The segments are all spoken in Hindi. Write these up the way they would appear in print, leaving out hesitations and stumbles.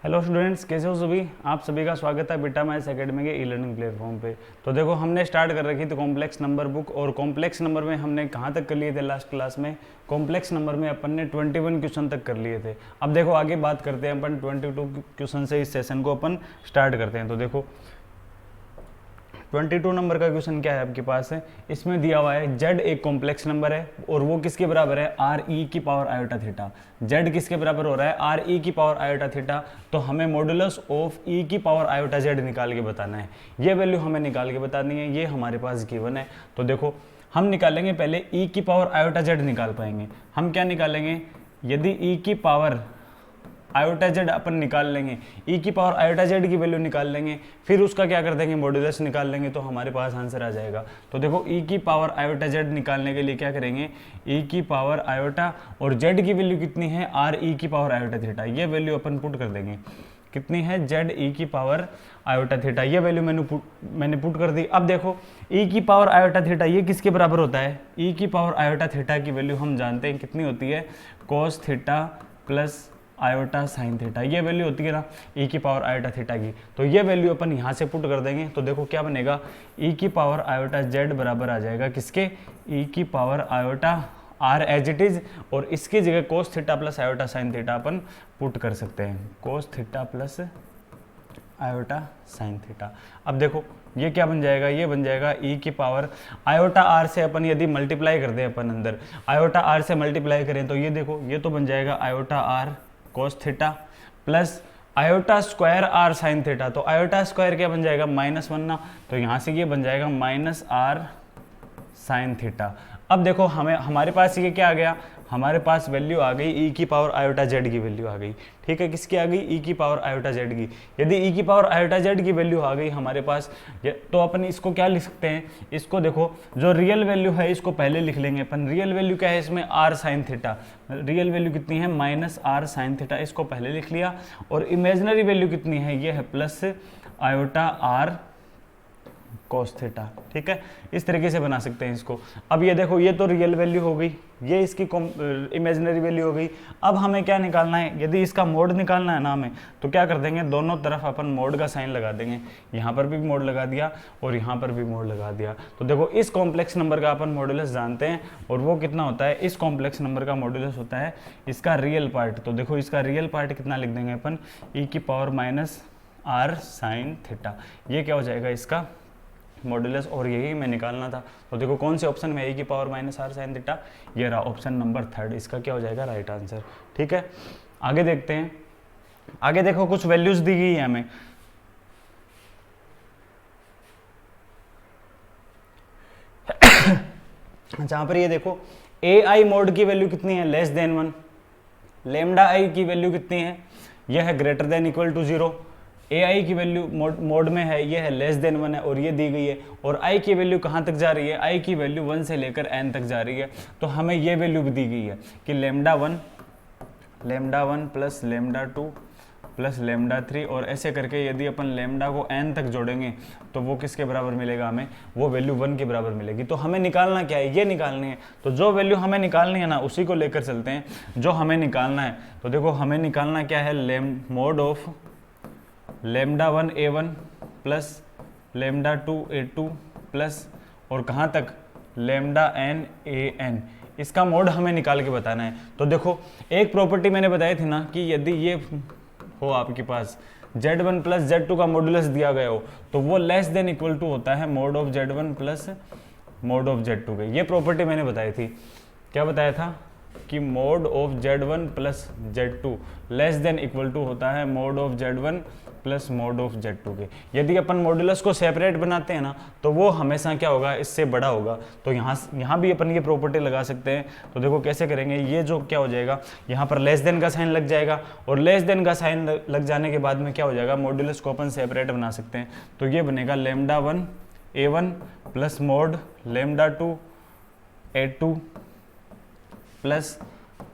हेलो स्टूडेंट्स, कैसे हो सभी। आप सभी का स्वागत है बीटा मैथ्स एकेडमी के ई लर्निंग प्लेटफॉर्म पे। तो देखो, हमने स्टार्ट कर रखी थी कॉम्प्लेक्स नंबर बुक, और कॉम्प्लेक्स नंबर में हमने कहाँ तक कर लिए थे लास्ट क्लास में। कॉम्प्लेक्स नंबर में अपन ने 21 क्वेश्चन तक कर लिए थे। अब देखो आगे बात करते हैं अपन 22 क्वेश्चन से इस सेशन को अपन स्टार्ट करते हैं। तो देखो 22 नंबर का क्वेश्चन क्या है आपके पास है, इसमें दिया हुआ है z एक कॉम्प्लेक्स नंबर है और वो किसके बराबर है, आर ई की पावर आयोटा थीटा। z किसके बराबर हो रहा है, आर ई की पावर आयोटा थीटा। तो हमें मॉडुलस ऑफ ई की पावर आयोटा z निकाल के बताना है। ये वैल्यू हमें निकाल के बतानी है, ये हमारे पास गिवन है। तो देखो हम निकालेंगे पहले ई की पावर आयोटा z निकाल पाएंगे। हम क्या निकालेंगे, यदि ई की पावर आयोटा जेड अपन निकाल लेंगे, ई की पावर आयोटा जेड की वैल्यू निकाल लेंगे, फिर उसका क्या कर देंगे, मॉड्यूलस निकाल लेंगे, तो हमारे पास आंसर आ जाएगा। तो देखो ई की पावर आयोटा जेड निकालने के लिए क्या करेंगे, ई की पावर आयोटा और जेड की वैल्यू कितनी है, आर ई की पावर आयोटा थीटा। ये वैल्यू अपन पुट कर देंगे, कितनी है, जेड ई की पावर आयोटा थीटा। ये वैल्यू मैंने पुट कर दी। अब देखो ई की पावर आयोटा थीटा ये किसके बराबर होता है, ई की पावर आयोटा थीटा की वैल्यू हम जानते हैं कितनी होती है, कोस theta plus iota sine theta. ये वैल्यू होती है ना ई की पावर आयोटा थीटा की। तो ये वैल्यू अपन यहाँ से पुट कर देंगे। तो देखो क्या बनेगा, ई की पावर आयोटा जेड बराबर आ जाएगा किसके, ई की power iota r as it is, और इसकी जगह cos theta plus iota sine theta अपन पुट कर सकते हैं, cos theta plus iota sine theta. अब देखो ये क्या बन जाएगा, ये बन जाएगा ई की पावर आयोटा आर से अपन यदि मल्टीप्लाई कर दें, अपन अंदर आयोटा आर से मल्टीप्लाई करें तो ये देखो ये तो बन जाएगा iota r cos theta plus iota square r sine theta. तो आयोटा स्क्वायर क्या बन जाएगा, -1 ना, तो यहाँ से ये बन जाएगा माइनस आर साइन थीटा। अब देखो हमें हमारे पास ये क्या आ गया, हमारे पास वैल्यू आ गई ई की पावर आयोटा जेड की वैल्यू आ गई। ठीक है, किसकी आ गई, ई की पावर आयोटा जेड की। यदि ई की पावर आयोटा जेड की वैल्यू आ गई हमारे पास, तो अपन इसको क्या लिख सकते हैं, इसको देखो जो रियल वैल्यू है इसको पहले लिख लेंगे अपन। रियल वैल्यू क्या है इसमें, r sine theta. Real value कितनी है, माइनस आर साइन थीटा, इसको पहले लिख लिया। और इमेजिनरी वैल्यू कितनी है, ये है plus iota r cos theta. ठीक है, इस तरीके से बना सकते हैं इसको। अब ये देखो ये तो रियल वैल्यू हो गई, ये इसकी इमेजिनरी वैल्यू हो गई। अब हमें क्या निकालना है, यदि इसका मोड निकालना है ना हमें, तो क्या कर देंगे, दोनों तरफ अपन मोड का साइन लगा देंगे। यहाँ पर भी मोड लगा दिया और यहाँ पर भी मोड लगा दिया। तो देखो इस कॉम्प्लेक्स नंबर का अपन मॉड्यूलस जानते हैं, और वो कितना होता है, इस कॉम्प्लेक्स नंबर का मॉड्यूलस होता है इसका रियल पार्ट। तो देखो इसका रियल पार्ट कितना लिख देंगे अपन, ई की power minus r sine theta. ये क्या हो जाएगा इसका मॉड्यूलस, और यही मैं निकालना था। तो देखो कौन से ऑप्शन में, ए की power minus r sine theta, ये रहा ऑप्शन नंबर 3, इसका क्या हो जाएगा राइट आंसर। ठीक है, आगे देखते हैं। आगे देखो कुछ वैल्यूज दी गई है हमें। जहां पर ये देखो ए आई मोड की वैल्यू कितनी है, लेस देन 1, लेमडा आई की वैल्यू कितनी है, यह है ग्रेटर देन इक्वल टू 0, ए आई की वैल्यू मोड में है, ये है लेस देन 1 है और ये दी गई है। और आई की वैल्यू कहाँ तक जा रही है, आई की वैल्यू 1 से लेकर n तक जा रही है। तो हमें ये वैल्यू भी दी गई है कि lambda 1 plus lambda 2 plus lambda 3, और ऐसे करके यदि अपन लेमडा को n तक जोड़ेंगे तो वो किसके बराबर मिलेगा हमें, वो वैल्यू 1 के बराबर मिलेगी। तो हमें निकालना क्या है, ये निकालनी है। तो जो वैल्यू हमें निकालनी है ना उसी को लेकर चलते हैं, जो हमें निकालना है। तो देखो हमें निकालना क्या है, mod of lambda 1 a1 plus lambda 2 a2 plus और कहाँ तक लेमडा n an, इसका मोड हमें निकाल के बताना है। तो देखो एक प्रॉपर्टी मैंने बताई थी ना कि यदि ये हो आपके पास z1 प्लस z2 का मॉडुलस दिया गया हो तो वो लेस देन इक्वल टू होता है mod of z1 plus mode of z2 के। ये प्रॉपर्टी मैंने बताई थी, क्या बताया था कि mod of z1 plus z2 less than equal to होता है mod of z1 plus mode of z2 के। यदि अपन मॉडुलस को सेपरेट बनाते हैं ना तो वो हमेशा क्या होगा, इससे बड़ा होगा। तो यहाँ भी अपन ये प्रॉपर्टी लगा सकते हैं। तो देखो कैसे करेंगे, ये जो क्या हो जाएगा, यहाँ पर लेस देन का साइन लग जाएगा, और लेस देन का साइन लग जाने के बाद में क्या हो जाएगा, मॉडुलस को अपन सेपरेट बना सकते हैं। तो ये बनेगा lambda 1 a1 plus mode lambda 2 a2 plus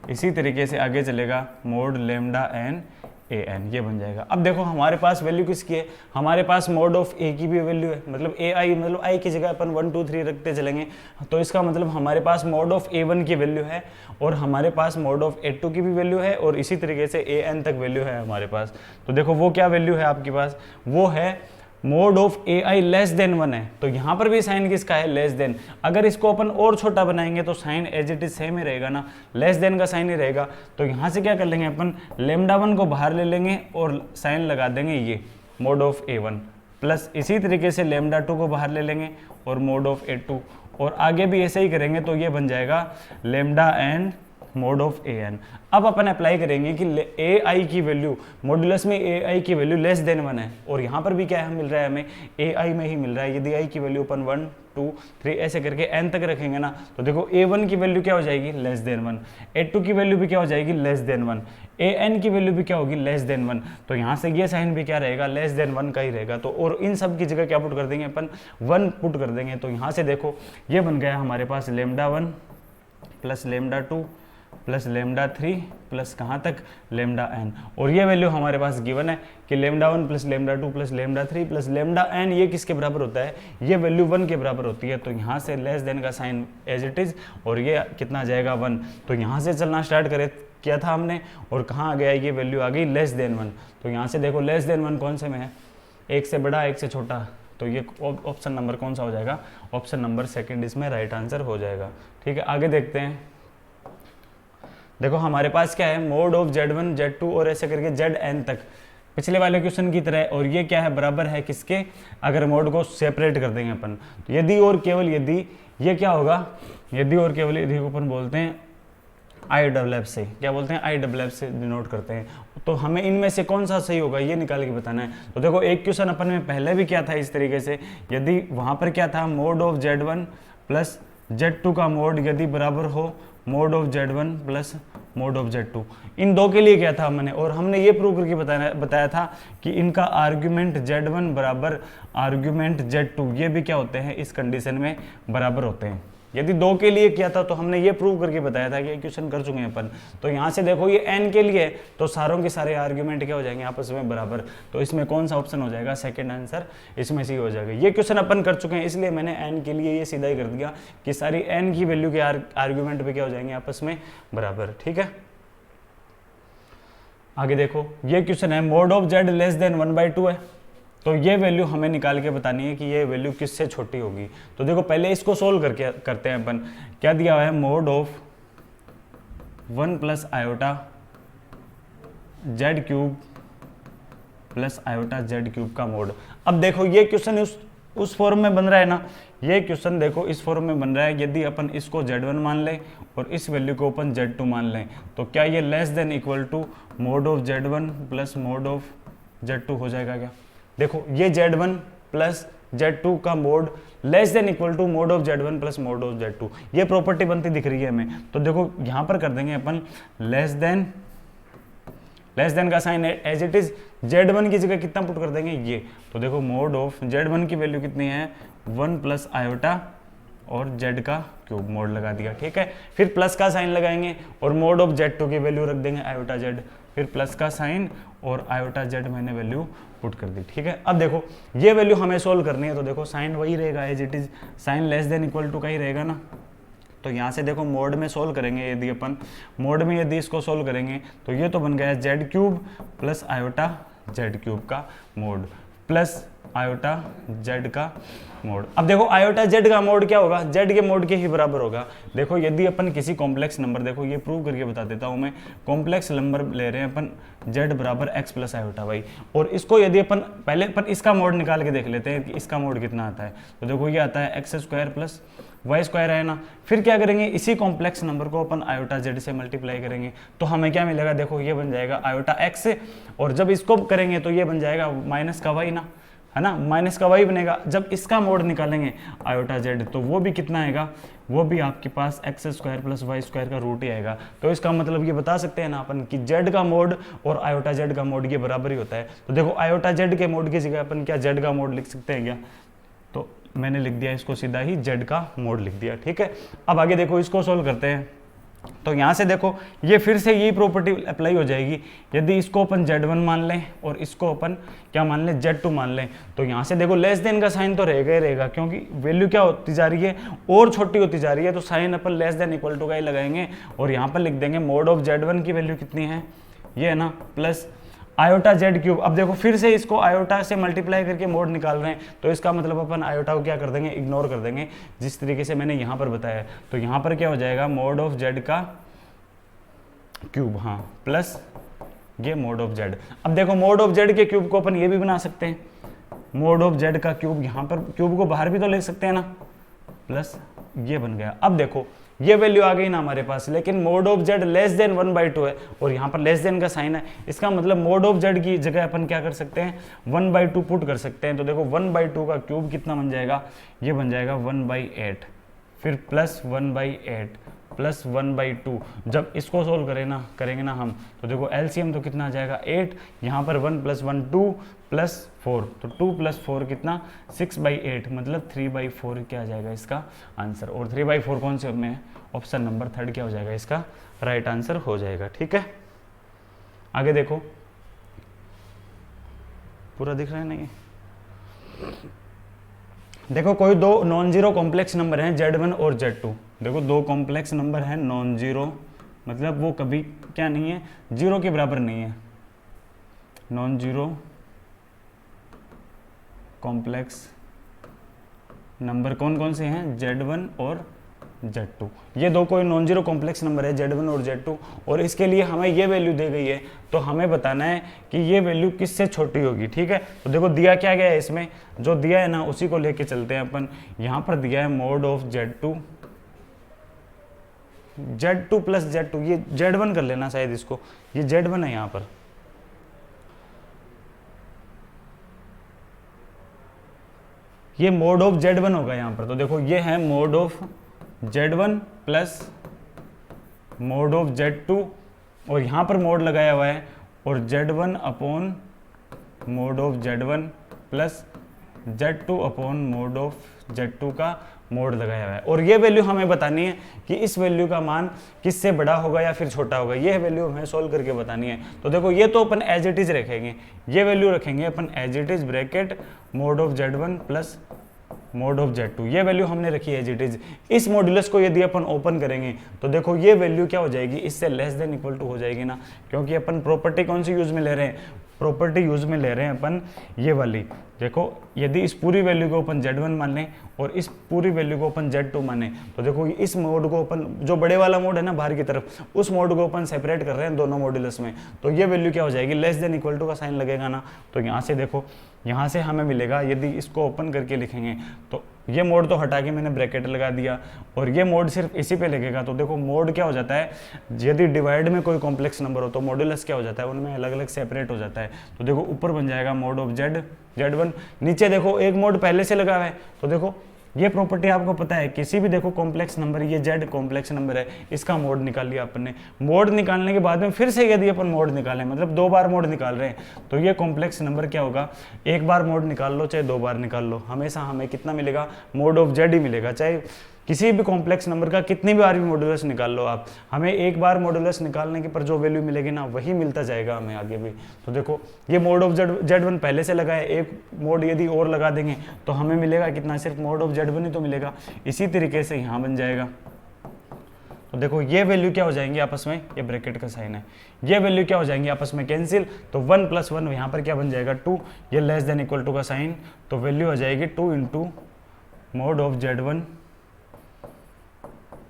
इसी तरीके से आगे चलेगा mode lambda n A N, ये बन जाएगा। अब देखो हमारे पास वैल्यू किसकी है, हमारे पास मोड ऑफ ए की भी वैल्यू है, मतलब ए आई, मतलब आई की जगह अपन 1 2 3 रखते चलेंगे, तो इसका मतलब हमारे पास मोड ऑफ ए वन की वैल्यू है और हमारे पास मोड ऑफ ए टू की भी वैल्यू है और इसी तरीके से ए एन तक वैल्यू है हमारे पास। तो देखो वो क्या वैल्यू है आपके पास, वो है mod of A I less than 1 है, तो यहाँ पर भी साइन किसका है, लेस देन। अगर इसको अपन और छोटा बनाएंगे तो sine as it is same ही रहेगा ना, लेस देन का साइन ही रहेगा। तो यहाँ से क्या कर लेंगे अपन, लेमडा 1 को बाहर ले लेंगे और साइन लगा देंगे ये mode of A one, plus इसी तरीके से लेमडा 2 को बाहर ले लेंगे और मोड ऑफ ए टू, और आगे भी ऐसे ही करेंगे तो ये बन जाएगा lambda n mod of a n. अब अपन अप्लाई करेंगे कि ए आई की वैल्यू, मॉड्यूलस में ए आई की वैल्यू लेस देन 1 है और यहाँ पर भी क्या है मिल रहा है हमें, ए आई में ही मिल रहा है। यदि आई की वैल्यू अपन 1 2 3 ऐसे करके एन तक रखेंगे ना, तो देखो ए वन की वैल्यू क्या हो जाएगी, लेस देन 1, ए टू की वैल्यू भी क्या हो जाएगी, लेस देन 1, ए एन की वैल्यू भी क्या होगी, लेस देन 1। तो यहाँ से ये साइन भी क्या रहेगा, लेस देन 1 का ही रहेगा। तो और इन सब की जगह क्या पुट कर देंगे अपन, 1 पुट कर देंगे। तो यहाँ से देखो ये बन गया हमारे पास lambda 1 plus lambda 2 plus lambda 3 plus कहाँ तक, लेमडा एन, और ये वैल्यू हमारे पास गिवन है कि lambda 1 plus lambda 2 plus lambda 3 plus lambda n, ये किसके बराबर होता है, ये वैल्यू 1 के बराबर होती है। तो यहाँ से लेस देन का साइन एज इट इज और ये कितना आ जाएगा 1। तो यहाँ से चलना स्टार्ट किया था हमने और कहाँ आ गया, ये वैल्यू आ गई लेस देन 1। तो यहाँ से देखो लेस देन 1 कौन से में है, एक से बड़ा एक से छोटा, तो ये ऑप्शन नंबर कौन सा हो जाएगा, ऑप्शन नंबर सेकंड इसमें राइट आंसर हो जाएगा। ठीक है, आगे देखते हैं। देखो हमारे पास क्या है, मोड ऑफ Z1 Z2 और ऐसे करके Zn तक, पिछले वाले क्वेश्चन की तरह, और ये क्या है, बराबर है किसके, अगर मोड को सेपरेट कर देंगे अपन, तो यदि और केवल यदि ये क्या होगा, यदि और केवल यदि को अपन बोलते हैं आई डबल एफ से, क्या बोलते हैं, आई डबल एफ से डिनोट करते हैं। तो हमें इनमें से कौन सा सही होगा ये निकाल के बताना है। तो देखो एक क्वेश्चन अपन में पहले भी क्या था इस तरीके से, यदि वहाँ पर क्या था, mode of Z1 plus Z2 का मोड यदि बराबर हो mode of Z1 plus mode of Z2, इन दो के लिए क्या था मैंने, और हमने ये प्रूव करके बताया था कि इनका आर्ग्यूमेंट Z1 बराबर आर्ग्यूमेंट Z2, ये भी क्या होते हैं, इस कंडीशन में बराबर होते हैं। यदि दो के लिए किया था तो हमने ये प्रूव करके बताया था कि ये क्वेश्चन कर चुके हैं अपन। तो यहाँ से देखो ये n के लिए तो सारों के सारे आर्ग्यूमेंट क्या हो जाएंगे आपस में बराबर, तो इसमें कौन सा ऑप्शन हो जाएगा, सेकंड आंसर इसमें से ही हो जाएगा। ये क्वेश्चन अपन कर चुके हैं इसलिए मैंने n के लिए ये सीधा ही कर दिया कि सारी n की वैल्यू के आर्ग्यूमेंट पे क्या हो जाएंगे आपस में बराबर। ठीक है, आगे देखो ये क्वेश्चन है, mod of Z less then 1/2 है, तो ये वैल्यू हमें निकाल के बतानी है कि ये वैल्यू किससे छोटी होगी। तो देखो पहले इसको सोल्व करके करते हैं अपन। क्या दिया हुआ है, mod of 1 plus iota Z cube plus iota Z cube का मोड। अब देखो ये क्वेश्चन उस फॉर्म में बन रहा है ना, ये क्वेश्चन देखो इस फॉर्म में बन रहा है। यदि अपन इसको Z1 मान लें और इस वैल्यू को अपन Z2 मान लें, तो क्या ये less than equal to mod of Z1 plus mode of Z2 हो जाएगा क्या। देखो ये Z1 प्लस Z2 का mod less than equal to mod of Z1 plus mode of Z2, ये प्रॉपर्टी बनती दिख रही है हमें। तो देखो यहाँ पर कर देंगे अपन लेस देन का sign as it is, Z1 की जगह कितना पुट कर देंगे ये, तो देखो मोड ऑफ Z1 की वैल्यू कितनी है 1 प्लस आयोटा और Z का क्यूब मोड लगा दिया। ठीक है, फिर प्लस का साइन लगाएंगे और मोड ऑफ Z2 की वैल्यू रख देंगे आयोटा Z, फिर प्लस का साइन और आयोटा Z मैंने वैल्यू पुट कर दी। ठीक है, अब देखो ये वैल्यू हमें सोल्व करनी है, तो देखो साइन वही रहेगा as it is, sign less than equal to का ही रहेगा ना। तो यहाँ से देखो मोड में सोल्व करेंगे, यदि अपन मोड में यदि इसको सोल्व करेंगे तो ये तो बन गया Z cube plus iota Z cube का मोड प्लस आयोटा Z का मोड। अब देखो आयोटा Z का मोड क्या होगा, Z के मोड के ही बराबर होगा। देखो यदि अपन किसी कॉम्प्लेक्स नंबर, देखो ये प्रूव करके बता देता हूँ मैं, कॉम्प्लेक्स नंबर ले रहे हैं अपन Z बराबर x प्लस आयोटा y, और इसको यदि अपन पहले अपन इसका मोड निकाल के देख लेते हैं कि इसका मोड कितना आता है। तो देखो ये आता है x square plus y square है ना। फिर क्या करेंगे, इसी कॉम्प्लेक्स नंबर को अपन आयोटा Z से मल्टीप्लाई करेंगे तो हमें क्या मिलेगा, देखो ये बन जाएगा आयोटा x, और जब इसको करेंगे तो ये बन जाएगा माइनस का y ना, है ना, माइनस का y बनेगा। जब इसका मोड निकालेंगे आयोटा Z तो वो भी कितना आएगा, वो भी आपके पास x square plus y square का रूट ही आएगा। तो इसका मतलब ये बता सकते हैं ना अपन कि Z का मोड और आयोटा Z का मोड ये बराबर ही होता है। तो देखो आयोटा Z के मोड की जगह अपन क्या Z का मोड लिख सकते हैं क्या, तो मैंने लिख दिया इसको सीधा ही Z का मोड लिख दिया। ठीक है, अब आगे देखो इसको सोल्व करते हैं। तो यहाँ से देखो ये फिर से यही प्रॉपर्टी अप्लाई हो जाएगी। यदि इसको अपन Z1 मान लें और इसको अपन क्या मान लें, Z2 मान लें, तो यहाँ से देखो लेस देन का साइन तो रहेगा ही रहेगा, क्योंकि वैल्यू क्या होती जा रही है और छोटी होती जा रही है, तो साइन अपन लेस देन इक्वल टू का ही लगाएंगे और यहाँ पर लिख देंगे मोड ऑफ Z1 की वैल्यू कितनी है, ये है ना, प्लस आयोटा जेड क्यूब। अब देखो फिर से इसको आयोटा से मल्टीप्लाई करके मोड निकाल रहे हैं, तो इसका मतलब अपन आयोटा को क्या कर देंगे, इग्नोर कर देंगे, जिस तरीके से मैंने यहाँ पर बताया। तो यहाँ पर क्या हो जाएगा, मोड ऑफ जेड का क्यूब, हाँ, प्लस ये मोड ऑफ जेड। अब देखो मोड ऑफ जेड के क्यूब को अपन ये भी बना सकते हैं, मोड ऑफ जेड का क्यूब, यहाँ पर क्यूब को बाहर भी तो ले सकते हैं ना, प्लस ये बन गया। अब देखो ये वैल्यू आ गई ना हमारे पास, लेकिन mode of Z less than 1/2 है और यहाँ पर लेस देन का साइन है, इसका मतलब मोड ऑफ जेड की जगह अपन क्या कर सकते हैं, 1/2 पुट कर सकते हैं। तो देखो 1/2 का क्यूब कितना बन जाएगा, ये बन जाएगा 1/8, फिर प्लस 1/8 प्लस 1/2। जब इसको सोल्व करेंगे ना हम, तो देखो एलसीएम तो कितना आ जाएगा 8, यहाँ पर 1 + 1 2 + 4, तो 2 + 4 कितना 6/8, मतलब 3/4 क्या आ जाएगा इसका आंसर। और 3/4 कौन से में है, ऑप्शन नंबर 3 क्या हो जाएगा इसका राइट आंसर हो जाएगा। ठीक है, आगे देखो, पूरा दिख रहा है नहीं, देखो कोई दो नॉन जीरो कॉम्प्लेक्स नंबर हैं Z1 और Z2। देखो दो कॉम्प्लेक्स नंबर हैं नॉन जीरो, मतलब वो कभी क्या नहीं है, जीरो के बराबर नहीं है। नॉन जीरो कॉम्प्लेक्स नंबर कौन कौन से हैं, Z1 और Z2। ये दो कोई नॉन जीरो कॉम्प्लेक्स नंबर है Z1 और Z2, और इसके लिए हमें ये वैल्यू दी गई है, तो हमें बताना है कि ये वैल्यू किससे छोटी होगी। ठीक है, तो देखो दिया क्या गया है, इसमें जो दिया है ना उसी को लेके चलते हैं अपन। यहाँ पर दिया है मोड ऑफ Z2 + Z2, ये Z1 कर लेना शायद इसको, ये Z1 है यहाँ पर, ये मोड ऑफ Z1 होगा यहाँ पर। तो देखो ये है mod of Z1 plus mode of Z2, और यहाँ पर मोड लगाया हुआ है, और Z1 upon mode of Z1 plus Z2 upon mode of Z2 का मोड लगाया हुआ है। और ये वैल्यू हमें बतानी है कि इस वैल्यू का मान किससे बड़ा होगा या फिर छोटा होगा, ये वैल्यू हमें सोल्व करके बतानी है। तो देखो ये तो अपन एज इट इज रखेंगे, ये वैल्यू रखेंगे अपन as it is, bracket mod of Z1 plus mode of Z2, ये वैल्यू हमने रखी है एज इट इज। इस मॉड्यूलस को यदि अपन ओपन करेंगे तो देखो ये वैल्यू क्या हो जाएगी, इससे लेस देन इक्वल टू हो जाएगी ना, क्योंकि अपन प्रॉपर्टी कौन सी यूज में ले रहे हैं, प्रॉपर्टी यूज में ले रहे हैं अपन ये वाली। देखो यदि इस पूरी वैल्यू को अपन Z1 मान लें और इस पूरी वैल्यू को अपन Z2 माने, तो देखो इस मोड को अपन, जो बड़े वाला मोड है ना बाहर की तरफ, उस मोड को अपन सेपरेट कर रहे हैं दोनों मॉड्यूलस में, तो ये वैल्यू क्या हो जाएगी, लेस देन इक्वल टू का साइन लगेगा ना। तो यहाँ से देखो, यहाँ से हमें मिलेगा, यदि इसको ओपन करके लिखेंगे तो ये मोड तो हटा के मैंने ब्रैकेट लगा दिया, और ये मोड सिर्फ इसी पे लगेगा। तो देखो मोड क्या हो जाता है, यदि डिवाइड में कोई कॉम्प्लेक्स नंबर हो तो मॉड्यूलस क्या हो जाता है, उनमें अलग अलग सेपरेट हो जाता है। तो देखो ऊपर बन जाएगा मोड ऑफ Z1, नीचे देखो एक मोड पहले से लगा हुआ है। तो देखो ये प्रॉपर्टी आपको पता है, किसी भी देखो कॉम्प्लेक्स नंबर, ये Z कॉम्प्लेक्स नंबर है, इसका मोड निकाल लिया अपन ने। मोड निकालने के बाद में फिर से यदि अपन मोड निकालें, मतलब 2 बार मोड निकाल रहे हैं, तो ये कॉम्प्लेक्स नंबर क्या होगा, एक बार मोड निकाल लो चाहे 2 बार निकाल लो, हमेशा हमें कितना मिलेगा, मोड ऑफ Z ही मिलेगा। चाहे किसी भी कॉम्प्लेक्स नंबर का कितनी बार भी मॉड्यूलस निकाल लो आप, हमें एक बार मॉड्यूलस निकालने के पर जो वैल्यू मिलेगी ना वही मिलता जाएगा हमें आगे भी। तो देखो ये मोड ऑफ Z1 पहले से लगा है, एक मोड यदि और लगा देंगे तो हमें मिलेगा कितना, सिर्फ मोड ऑफ Z1 ही तो मिलेगा। इसी तरीके से यहाँ बन जाएगा। तो देखो ये वैल्यू क्या हो जाएंगी आपस में, ये ब्रैकेट का साइन है, ये वैल्यू क्या हो जाएंगी आपस में कैंसिल, तो 1 + 1 यहाँ पर क्या बन जाएगा 2, ये लेस देन इक्वल टू का साइन, तो वैल्यू हो जाएगी 2 × mode of Z1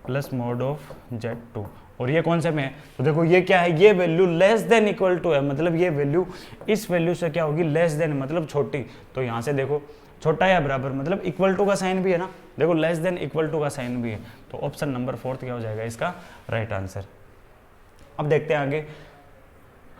plus mode of Z2। और ये कौन से में है, तो देखो ये क्या है, ये value less than equal to है, मतलब ये वैल्यू इस वैल्यू से क्या होगी, लेस देन मतलब छोटी। तो यहाँ से देखो छोटा या बराबर, मतलब इक्वल टू का साइन भी है ना, देखो लेस देन इक्वल टू का साइन भी है। तो ऑप्शन नंबर 4 क्या हो जाएगा इसका राइट आंसर। अब देखते हैं आगे,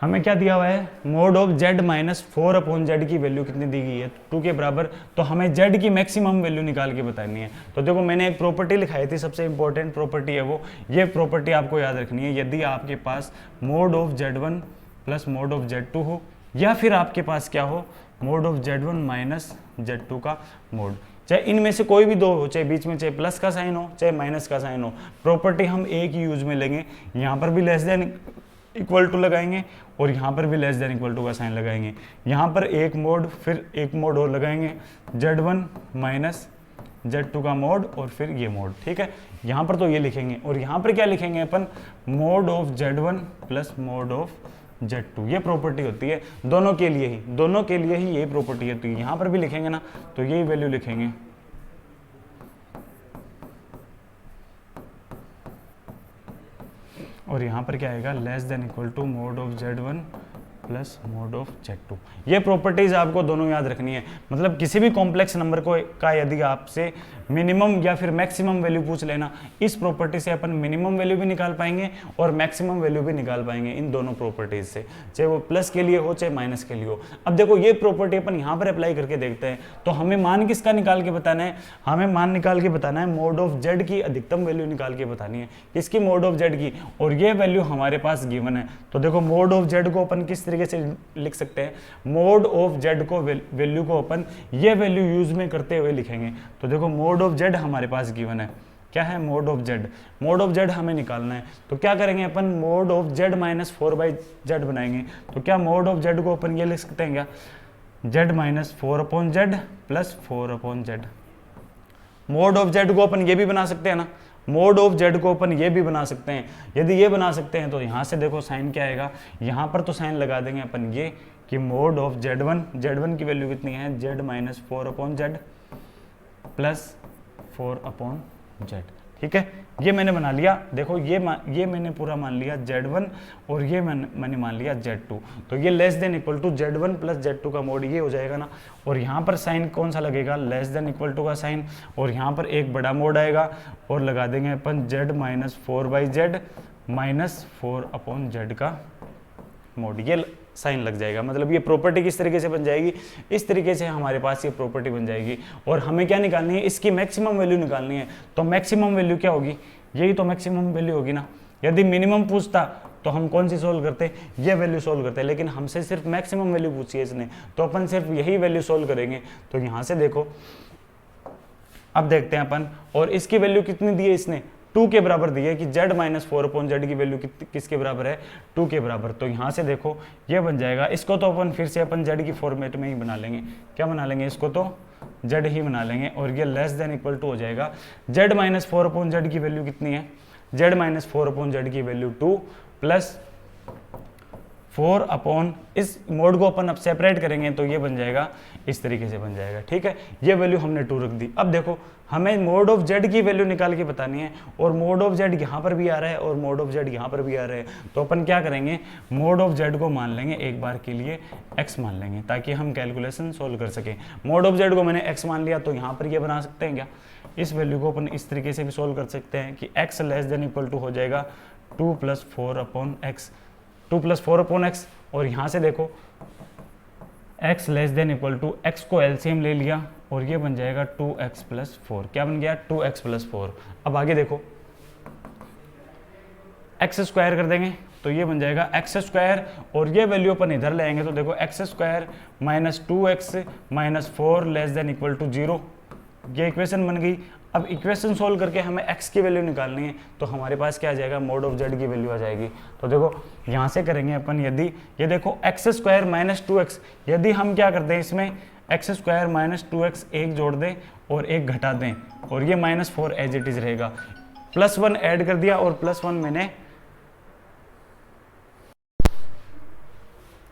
हमें क्या दिया हुआ है, मोड ऑफ Z - 4/Z की वैल्यू कितनी दी गई है, 2 के बराबर। तो हमें Z की मैक्सिमम वैल्यू निकाल के बतानी है। तो देखो मैंने एक प्रॉपर्टी लिखाई थी, सबसे इंपॉर्टेंट प्रॉपर्टी है वो, ये प्रॉपर्टी आपको याद रखनी है। यदि आपके पास mod of Z1 plus mode of Z2 हो, या फिर आपके पास क्या हो, मोड ऑफ Z1 - Z2 का मोड, चाहे इनमें से कोई भी दो हो, चाहे बीच में चाहे प्लस का साइन हो चाहे माइनस का साइन हो, प्रॉपर्टी हम एक ही यूज में लेंगे। यहाँ पर भी लेस देन इक्वल टू लगाएंगे और यहाँ पर भी लेस देन इक्वल टू का साइन लगाएंगे। यहाँ पर एक मोड, फिर एक मोड और लगाएंगे, Z1 माइनस Z2 का मोड और फिर ये मोड, ठीक है। यहाँ पर तो ये लिखेंगे और यहाँ पर क्या लिखेंगे अपन, mode of Z1 plus mode of Z2। ये प्रॉपर्टी होती है दोनों के लिए ही, दोनों के लिए ही यही प्रॉपर्टी है। तो यहाँ पर भी लिखेंगे ना, तो यही वैल्यू लिखेंगे। और यहाँ पर क्या आएगा, less than equal to mod of Z1 plus mode of Z2। ये प्रॉपर्टीज आपको दोनों याद रखनी है। मतलब किसी भी कॉम्प्लेक्स नंबर को का यदि आपसे मिनिमम या फिर मैक्सिमम वैल्यू पूछ लेना, इस प्रॉपर्टी से अपन मिनिमम वैल्यू भी निकाल पाएंगे और मैक्सिमम वैल्यू भी निकाल पाएंगे इन दोनों प्रॉपर्टीज से, चाहे वो प्लस के लिए हो चाहे माइनस के लिए हो। अब देखो ये प्रॉपर्टी अपन यहाँ पर अप्लाई करके देखते हैं। तो हमें मान किसका निकाल के बताना है, हमें मान निकाल के बताना है मोड ऑफ Z की अधिकतम वैल्यू निकाल के बतानी है। किसकी, मोड ऑफ Z की। और ये वैल्यू हमारे पास गिवन है। तो देखो मोड ऑफ Z को अपन किस तरीके से लिख सकते हैं, मोड ऑफ Z को वैल्यू को अपन ये वैल्यू यूज में करते हुए लिखेंगे। तो देखो मोड ऑफ Z हमारे पास गिवन है, क्या है, mod of Z। Mod of Z हमें निकालना है, तो क्या करेंगे अपन, mode of Z minus 4/Z बनाएंगे। तो क्या मोड ऑफ Z को अपन ये लिख सकते हैं क्या, Z minus 4/Z plus 4/Z। Mode of Z को अपन ये भी बना सकते हैं ना, मोड ऑफ Z को अपन ये भी बना सकते हैं। यदि ये बना सकते हैं तो यहाँ से देखो साइन क्या आएगा, यहाँ पर तो साइन लगा देंगे अपन ये कि मोड ऑफ Z1 की वैल्यू कितनी है, Z minus 4/Z plus 4/Z, ठीक है। ये मैंने बना लिया। देखो ये मैंने पूरा मान लिया Z1 और ये मैंने मान लिया Z2। तो ये less than equal to Z1 plus Z2 का मोड ये हो जाएगा ना। और यहाँ पर साइन कौन सा लगेगा, लेस देन इक्वल टू का साइन, और यहाँ पर एक बड़ा मोड आएगा और लगा देंगे अपन Z minus 4/Z minus 4/Z का मोड, ये साइन लग जाएगा। मतलब ये प्रॉपर्टी किस तरीके से बन जाएगी, इस तरीके से हमारे पास ये प्रॉपर्टी बन जाएगी। और हमें क्या निकालनी है, इसकी मैक्सिमम वैल्यू निकालनी है। तो मैक्सिमम वैल्यू क्या होगी, यही तो मैक्सिमम वैल्यू होगी ना। यदि मिनिमम पूछता तो हम कौन सी सोल्व करते, ये वैल्यू सोल्व करते, लेकिन हमसे सिर्फ मैक्सिमम वैल्यू पूछी है इसने, तो अपन सिर्फ यही वैल्यू सोल्व करेंगे। तो यहाँ से देखो, अब देखते हैं अपन, और इसकी वैल्यू कितनी दी है इसने, 2 के बराबर दी है कि Z माइनस 4/Z की वैल्यू किसके बराबर है, 2 के बराबर। तो यहाँ से देखो ये बन जाएगा। इसको तो अपन फिर से अपन Z की फॉर्मेट में ही बना लेंगे, क्या बना लेंगे, इसको तो Z ही बना लेंगे। और ये लेस देन इक्वल टू हो जाएगा, Z माइनस 4/Z की वैल्यू कितनी है, Z माइनस 4/Z की वैल्यू 2 प्लस 4 इस मोड को अपन अब सेपरेट करेंगे तो ये बन जाएगा, इस तरीके से बन जाएगा, ठीक है। ये वैल्यू हमने 2 रख दी। अब देखो हमें मोड ऑफ Z की वैल्यू निकाल के बतानी है, और मोड ऑफ Z यहाँ पर भी आ रहा है और मोड ऑफ Z यहाँ पर भी आ रहा है। तो अपन क्या करेंगे, मोड ऑफ Z को मान लेंगे एक बार के लिए x मान लेंगे, ताकि हम कैलकुलेशन सोल्व कर सकें। मोड ऑफ Z को मैंने x मान लिया, तो यहाँ पर ये बना सकते हैं क्या, इस वैल्यू को अपन इस तरीके से भी सोल्व कर सकते हैं कि x less than equal to हो जाएगा 2 प्लस 4/x, 2 प्लस 4/x। और यहाँ से देखो x less than equal to, x को एलसीएम ले लिया और ये बन जाएगा 2x प्लस 4। क्या बन गया, 2x प्लस 4। अब आगे देखो x स्क्वायर कर देंगे तो ये बन जाएगा x स्क्वायर, और ये वैल्यू अपन इधर ले आएंगे तो देखो x square minus 2x minus 4 less than equal to 0, ये इक्वेशन बन गई। अब इक्वेशन सोल्व करके हमें x की वैल्यू निकालनी है, तो हमारे पास क्या आ जाएगा, मोड ऑफ Z की वैल्यू आ जाएगी। तो देखो यहाँ से करेंगे अपन, यदि ये देखो x स्क्वायर माइनस 2x, यदि हम क्या करते हैं इसमें x स्क्वायर माइनस 2x एक जोड़ दें और एक घटा दें, और ये माइनस 4 एज इट इज रहेगा, +1 ऐड कर दिया और +1 मैंने,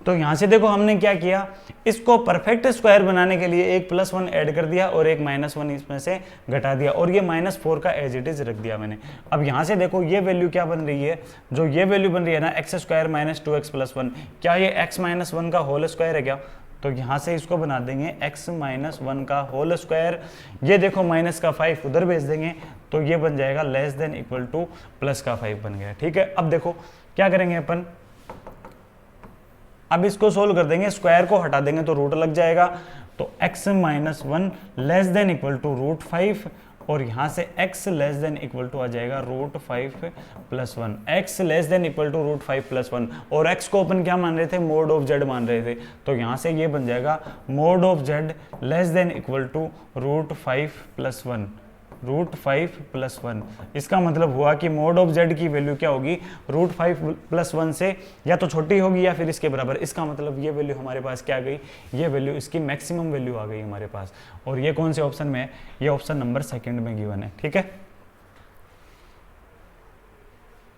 तो यहाँ से देखो हमने क्या किया, इसको परफेक्ट स्क्वायर बनाने के लिए एक +1 ऐड कर दिया और एक -1 इसमें से घटा दिया, और ये -4 का एज इट इज रख दिया मैंने। अब यहाँ से देखो ये वैल्यू क्या बन रही है, जो ये वैल्यू बन रही है ना, x square minus 2x plus 1, क्या ये x माइनस 1 का होल स्क्वायर है क्या। तो यहाँ से इसको बना देंगे x माइनस 1 का होल स्क्वायर। ये देखो माइनस का 5 उधर भेज देंगे तो ये बन जाएगा less than equal two plus का 5 बन गया, ठीक है। अब देखो क्या करेंगे अपन, अब इसको सोल्व कर देंगे, स्क्वायर को हटा देंगे तो रूट लग जाएगा। तो x minus 1 less than equal to √5, और यहाँ से x less than equal to आ जाएगा √5 + 1, x less than equal to √5 + 1, और x को अपन क्या मान रहे थे, मोड ऑफ z मान रहे थे, तो यहाँ से ये बन जाएगा mod of z less than equal to √5 + 1, √5 + 1। इसका मतलब हुआ कि मोड ऑफ z की वैल्यू क्या होगी, √5 + 1 से या तो छोटी होगी या फिर इसके बराबर। इसका मतलब ये वैल्यू हमारे पास क्या आ गई, ये वैल्यू इसकी मैक्सिमम वैल्यू आ गई हमारे पास। और ये कौन से ऑप्शन में है, ये ऑप्शन नंबर 2 में गिवन है, ठीक है।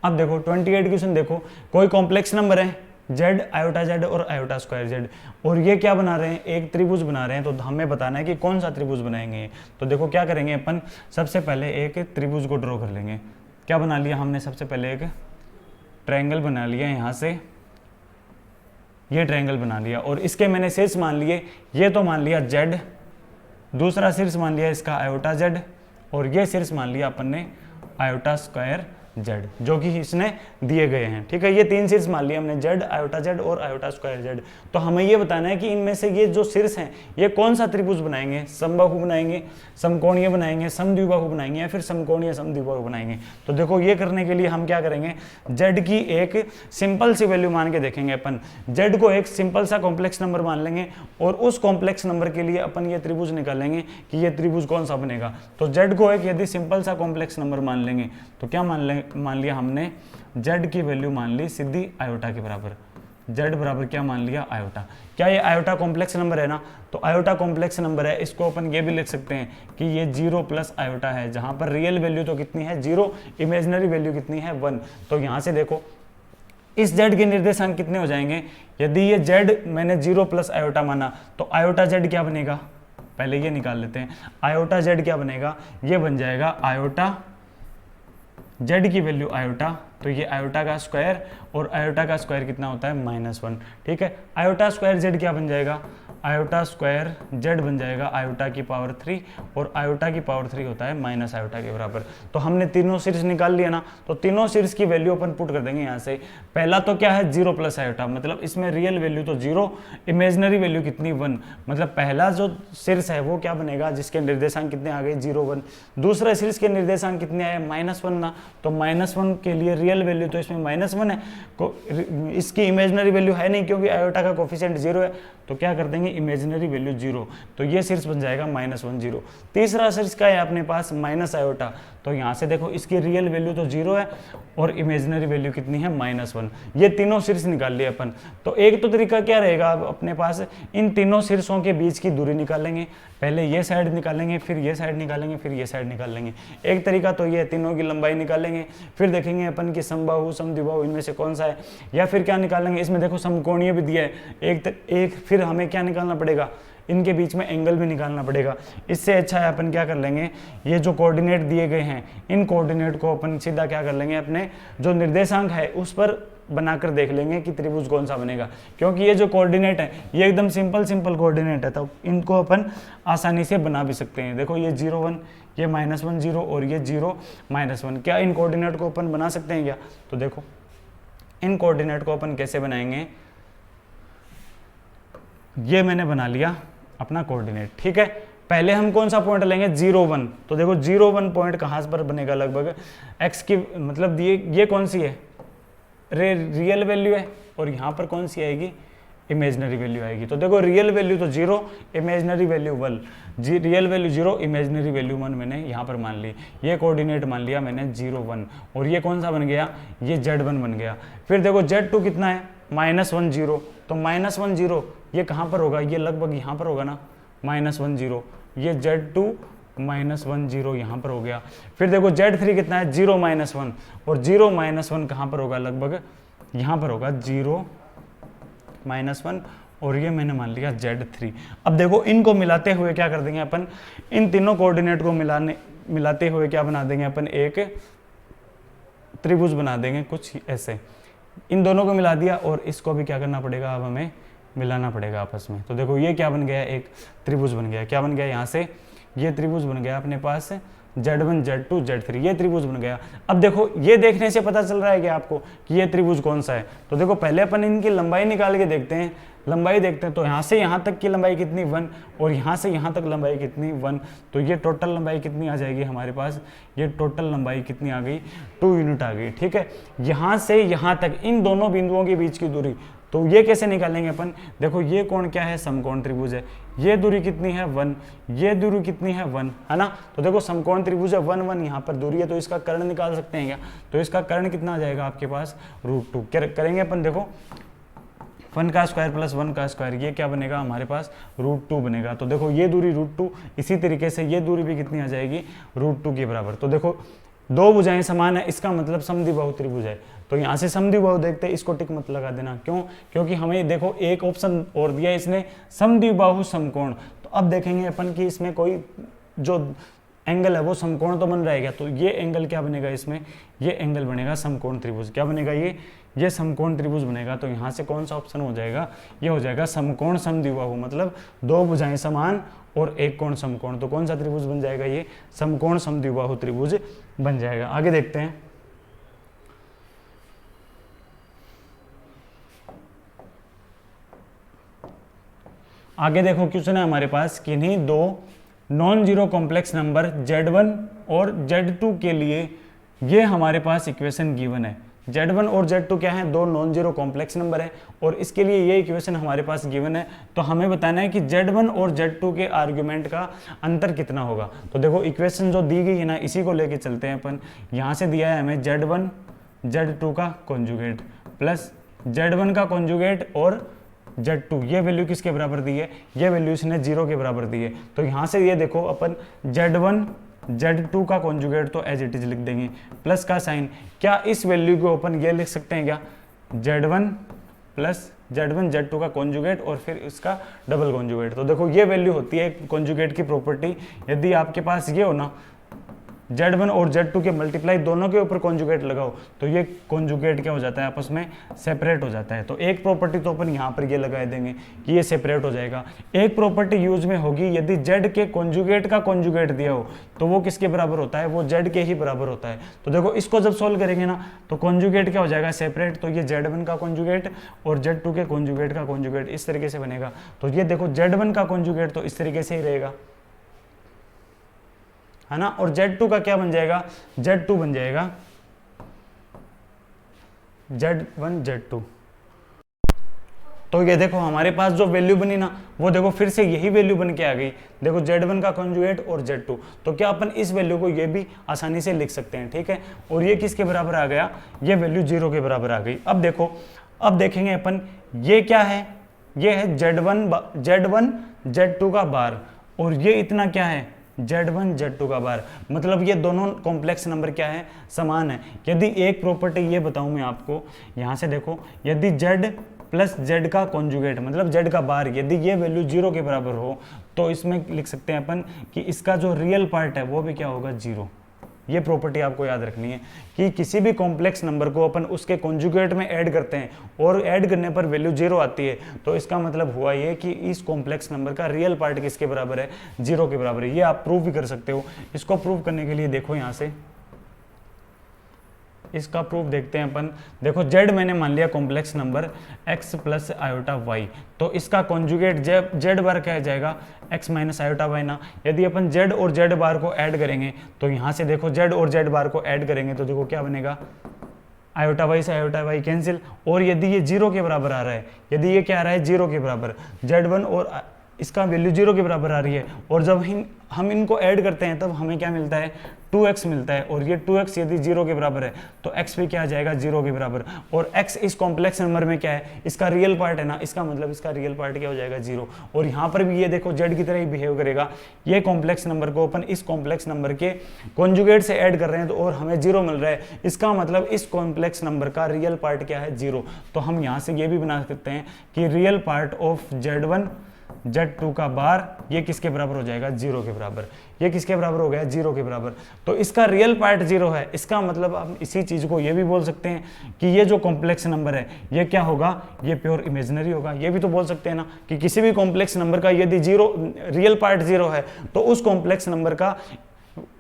अब देखो 28 क्वेश्चन देखो, कोई कॉम्प्लेक्स नंबर है z, आयोटा z और आयोटा स्क्वायर z, और ये क्या बना रहे हैं, एक त्रिभुज बना रहे हैं। तो हमें बताना है कि कौन सा त्रिभुज बनाएंगे। तो देखो क्या करेंगे अपन, सबसे पहले एक त्रिभुज को ड्रॉ कर लेंगे। क्या बना लिया हमने, सबसे पहले एक ट्रायंगल बना लिया, यहाँ से ये ट्रायंगल बना लिया, और इसके मैंने शीर्ष मान लिए, ये तो मान लिया z, दूसरा शीर्ष मान लिया इसका आयोटा z, और ये शीर्ष मान लिया अपन ने आयोटा स्क्वायर z, जो कि इसने दिए गए हैं, ठीक है। ये 3 शीर्ष मान लिए हमने, z, आयोटा z और आयोटा स्क्वायर z। तो हमें ये बताना है कि इनमें से ये जो शीर्ष हैं ये कौन सा त्रिभुज बनाएंगे, समबाहु बनाएंगे, समकोणीय बनाएंगे, समद्विबाहु बनाएंगे, या फिर समकोणीय समद्विबाहु बनाएंगे। तो देखो ये करने के लिए हम क्या करेंगे, z की एक सिंपल सी वैल्यू मान के देखेंगे अपन। z को एक सिंपल सा कॉम्प्लेक्स नंबर मान लेंगे, और उस कॉम्प्लेक्स नंबर के लिए अपन ये त्रिभुज निकालेंगे कि ये त्रिभुज कौन सा बनेगा। तो z को एक यदि सिंपल सा कॉम्प्लेक्स नंबर मान लेंगे, तो क्या मान लिया हमने, z की वैल्यू मान ली सीधी आयोटा के बराबर, z बराबर क्या मान लिया, आयोटा। क्या ये आयोटा कॉम्प्लेक्स नंबर है ना, तो आयोटा कॉम्प्लेक्स नंबर है, इसको अपन ये भी लिख सकते हैं कि ये 0 + आयोटा है, जहां पर रियल वैल्यू तो कितनी है 0, इमेजिनरी वैल्यू कितनी है 1। तो यहां से देखो इस z के निर्देशांक कितने हो जाएंगे, यदि ये z मैंने 0 + आयोटा माना, तो आयोटा z क्या बनेगा, पहले ये निकाल लेते हैं। आयोटा z क्या बनेगा, ये बन जाएगा आयोटा z की वैल्यू आयोटा, तो ये आयोटा का स्क्वायर, और आयोटा का स्क्वायर कितना होता है -1, ठीक है। आयोटा स्क्वायर z क्या बन जाएगा, आयोटा स्क्वायर z बन जाएगा आयोटा की पावर 3, और आयोटा की पावर 3 होता है माइनस आयोटा के बराबर। तो हमने तीनों शीर्ष निकाल लिया ना, तो तीनों शीर्ष की वैल्यू अपन पुट कर देंगे यहाँ से। पहला तो क्या है 0 + आयोटा, मतलब इसमें रियल वैल्यू तो 0, इमेजिनरी वैल्यू कितनी 1, मतलब पहला जो शीर्ष है वो क्या बनेगा, जिसके निर्देशांक कितने आ गए 0 1। दूसरे शीर्ष के निर्देशांक कितने आए -1 ना, तो -1 के लिए रियल वैल्यू तो इसमें -1 है, इसकी इमेजिनरी वैल्यू है नहीं क्योंकि आयोटा का कोफिशिएंट 0 है। तो क्या कर देंगे, इमेजिनरी वैल्यू 0, तो ये शीर्ष बन जाएगा -1 0। तीसरा शीर्ष का है अपने पास माइनस आयोटा, तो यहाँ से देखो इसकी रियल वैल्यू तो 0 है और इमेजिनरी वैल्यू कितनी है -1। ये तीनों शीर्ष निकाल लिए अपन। तो एक तो तरीका क्या रहेगा अपने पास, इन तीनों शीर्षों के बीच की दूरी निकालेंगे, पहले ये साइड निकालेंगे, फिर ये साइड निकालेंगे, फिर ये साइड निकालेंगे। एक तरीका तो ये तीनों की लंबाई निकालेंगे, फिर देखेंगे अपन कि समबाहु समद्विबाहु इनमें से कौन सा है, या फिर क्या निकालेंगे, इसमें देखो समकोणीय भी दिया है एक फिर हमें क्या निकालना पड़ेगा, इनके बीच में एंगल भी निकालना पड़ेगा। इससे अच्छा है अपन क्या कर लेंगे, ये जो कोऑर्डिनेट दिए गए हैं इन कोऑर्डिनेट को अपन सीधा क्या कर लेंगे, अपने जो निर्देशांक है उस पर बनाकर देख लेंगे कि त्रिभुज कौन सा बनेगा, क्योंकि ये जो कोऑर्डिनेट है ये एकदम सिंपल कोऑर्डिनेट है, तो इनको अपन आसानी से बना भी सकते हैं। देखो ये 0 1, ये -1 0 और ये 0 -1, क्या इन कोऑर्डिनेट को अपन बना सकते हैं क्या? तो देखो इन कोऑर्डिनेट को अपन कैसे बनाएंगे, ये मैंने बना लिया अपना कोऑर्डिनेट, ठीक है। पहले हम कौन सा पॉइंट लेंगे 0 1, तो देखो 0 1 पॉइंट कहाँ पर बनेगा, लगभग x की मतलब ये कौन सी है, रियल वैल्यू है, और यहाँ पर कौन सी आएगी, इमेजिनरी वैल्यू आएगी। तो देखो रियल वैल्यू तो 0, imaginary value 1, real value 0, imaginary value 1 मैंने यहाँ पर मान ली। ये कोऑर्डिनेट मान लिया मैंने 0 1, और ये कौन सा बन गया, ये Z1 बन गया। फिर देखो Z2 कितना है -1 0, तो -1 0 ये कहाँ पर होगा, ये लगभग यहाँ पर होगा ना, -1 0, ये Z2 -1 0 यहाँ पर हो गया। फिर देखो Z3 कितना है 0 -1, और 0 -1 कहाँ पर होगा, लगभग यहाँ पर होगा 0 -1, और ये मैंने मान लिया Z3। अब देखो इनको मिलाते हुए क्या कर देंगे अपन, इन तीनों कोऑर्डिनेट को मिलाते हुए क्या बना देंगे अपन, एक त्रिभुज बना देंगे कुछ ऐसे। इन दोनों को मिला दिया और इसको भी क्या करना पड़ेगा, अब हमें मिलाना पड़ेगा आपस में। तो देखो ये क्या बन गया, एक त्रिभुज बन गया। क्या बन गया, यहाँ से ये त्रिभुज बन गया अपने पास Z1 Z2 Z3, ये त्रिभुज बन गया। अब देखो ये देखने से पता चल रहा है कि आपको कि ये त्रिभुज कौन सा है। तो देखो पहले अपन इनकी लंबाई निकाल के देखते हैं, लंबाई देखते हैं तो यहाँ से यहाँ तक की लंबाई कितनी 1 और यहाँ से यहाँ तक लंबाई कितनी 1, तो ये टोटल लंबाई कितनी आ जाएगी हमारे पास, ये टोटल लंबाई कितनी आ गई 2 यूनिट आ गई। ठीक है, यहाँ से यहाँ तक इन दोनों बिंदुओं के बीच की दूरी, तो ये कैसे निकालेंगे अपन, देखो ये कोण क्या है, समकोण त्रिभुज है, ये दूरी कितनी है 1, ये दूरी कितनी है 1, है ना। तो देखो समकोण त्रिभुज है 1 1 यहाँ पर दूरी है, तो इसका कर्ण निकाल सकते हैं क्या, तो इसका कर्ण कितना आ जाएगा आपके पास √2 करेंगे अपन। देखो 1 का स्क्वायर प्लस 1 का स्क्वायर, ये क्या बनेगा हमारे पास √2 बनेगा। तो देखो ये दूरी √2, इसी तरीके से ये दूरी भी कितनी आ जाएगी √2 के बराबर। तो देखो दो भुजाएं समान है, इसका मतलब समद्विबाहु त्रिभुज है। तो यहाँ से समद्विबाहु देखते हैं, इसको टिक मत लगा देना, क्यों, क्योंकि हमें देखो एक ऑप्शन और दिया है इसने समद्विबाहु समकोण। तो अब देखेंगे अपन कि इसमें कोई जो एंगल है वो समकोण तो बन रहेगा, तो ये एंगल क्या बनेगा इसमें, ये एंगल बनेगा समकोण त्रिभुज। क्या बनेगा ये समकोण त्रिभुज बनेगा। तो यहाँ से कौन सा ऑप्शन हो जाएगा, ये हो जाएगा समकोण समद्विबाहु, मतलब दो भुजाएं समान और एक कोण समकोण। तो कौन सा त्रिभुज बन जाएगा, ये समकोण समद्विबाहु त्रिभुज बन जाएगा। आगे देखते हैं, आगे देखो क्वेश्चन है हमारे पास, किन्हीं दो non zero complex number Z1 और Z2 के लिए ये हमारे पास इक्वेशन गिवन है। Z1 और Z2 क्या है, दो नॉन जीरो कॉम्प्लेक्स नंबर है और इसके लिए ये इक्वेशन हमारे पास गिवन है। तो हमें बताना है कि Z1 और Z2 के आर्गुमेंट का अंतर कितना होगा। तो देखो इक्वेशन जो दी गई है ना, इसी को लेके चलते हैं अपन। यहाँ से दिया है हमें Z1 Z2 का कॉन्जुगेट प्लस Z1 का कॉन्जुगेट और Z2, ये वैल्यू किसके बराबर दी है, ये वैल्यू इसने 0 के बराबर दी है। तो यहाँ से ये देखो अपन Z1 Z2 का कॉन्जुगेट तो एज इट इज लिख देंगे, प्लस का साइन, क्या इस वैल्यू को अपन ये लिख सकते हैं क्या, Z1 प्लस Z1 Z2 का कॉन्जुगेट और फिर इसका डबल कॉन्जुगेट। तो देखो ये वैल्यू होती है कॉन्जुगेट की प्रॉपर्टी, यदि आपके पास ये हो ना Z1 और Z2 के मल्टीप्लाई दोनों के ऊपर कॉन्जुगेट लगाओ तो ये कॉन्जुगेट क्या हो जाता है, आपस में सेपरेट हो जाता है। तो एक प्रॉपर्टी तो अपन यहाँ पर ये लगा देंगे कि ये सेपरेट हो जाएगा। एक प्रॉपर्टी यूज में होगी यदि Z के कॉन्जुगेट का कॉन्जुगेट दिया हो तो वो किसके बराबर होता है, वो Z के ही बराबर होता है। तो देखो इसको जब सोल्व करेंगे ना तो कॉन्जुगेट क्या हो जाएगा, सेपरेट। तो ये Z1 का कॉन्जुगेट और Z2 के कॉन्जुगेट का कॉन्जुगेट इस तरीके से बनेगा। तो ये देखो Z1 का कॉन्जुगेट तो इस तरीके से ही रहेगा, है ना, और Z2 का क्या बन जाएगा, Z2 बन जाएगा Z1 Z2। तो ये देखो हमारे पास जो वैल्यू बनी ना वो देखो फिर से यही वैल्यू बन के आ गई। देखो Z1 का कॉन्जुगेट और Z2, तो क्या अपन इस वैल्यू को ये भी आसानी से लिख सकते हैं, ठीक है। और ये किसके बराबर आ गया, ये वैल्यू 0 के बराबर आ गई। अब देखो, अब देखेंगे अपन ये क्या है, ये है Z1 Z2 का बार और ये इतना क्या है Z1 Z2 का बार, मतलब ये दोनों कॉम्प्लेक्स नंबर क्या है, समान है। यदि एक प्रॉपर्टी ये बताऊं मैं आपको, यहाँ से देखो यदि Z प्लस Z का कॉन्जुगेट मतलब Z का बार यदि ये वैल्यू 0 के बराबर हो तो इसमें लिख सकते हैं अपन कि इसका जो रियल पार्ट है वो भी क्या होगा 0। ये प्रॉपर्टी आपको याद रखनी है कि किसी भी कॉम्प्लेक्स नंबर को अपन उसके कॉन्जुगेट में ऐड करते हैं और ऐड करने पर वैल्यू 0 आती है तो इसका मतलब हुआ ये कि इस कॉम्प्लेक्स नंबर का रियल पार्ट किसके बराबर है, 0 के बराबर है। ये आप प्रूव भी कर सकते हो। इसको प्रूव करने के लिए देखो यहाँ से इसका प्रूफ देखते हैं अपन। देखो Z मैंने मान लिया complex number x plus iota y, तो इसका कॉन्जुगेट Z बार क्या जाएगा x माइनस आयोटा y ना। यदि अपन Z और Z बार को ऐड करेंगे तो यहाँ से देखो Z और Z बार को ऐड करेंगे तो देखो क्या बनेगा, आयोटा y से आयोटा y कैंसिल। और यदि ये 0 के बराबर आ रहा है, यदि ये क्या आ रहा है 0 के बराबर, Z1 और इसका वैल्यू 0 के बराबर आ रही है और जब हम इनको ऐड करते हैं तब हमें क्या मिलता है 2x मिलता है और ये 2x यदि 0 के बराबर है तो x भी क्या आ जाएगा 0 के बराबर। और x इस कॉम्प्लेक्स नंबर में क्या है, इसका रियल पार्ट है ना, इसका मतलब इसका रियल पार्ट क्या हो जाएगा 0। और यहाँ पर भी ये देखो Z की तरह ही बिहेव करेगा। ये कॉम्प्लेक्स नंबर को अपन इस कॉम्प्लेक्स नंबर के कॉन्जुगेट से ऐड कर रहे हैं तो और हमें 0 मिल रहा है, इसका मतलब इस कॉम्प्लेक्स नंबर का रियल पार्ट क्या है 0। तो हम यहाँ से ये भी बना सकते हैं कि real part of Z1 Z2 का बार ये किसके बराबर हो जाएगा 0 के बराबर। ये किसके बराबर हो गया 0 के बराबर। तो इसका रियल पार्ट 0 है, इसका मतलब हम इसी चीज को ये भी बोल सकते हैं कि ये जो कॉम्प्लेक्स नंबर है ये क्या होगा, ये प्योर इमेजिनरी होगा। ये भी तो बोल सकते हैं ना कि किसी भी कॉम्प्लेक्स नंबर का यदि रियल पार्ट 0 है तो उस कॉम्प्लेक्स नंबर का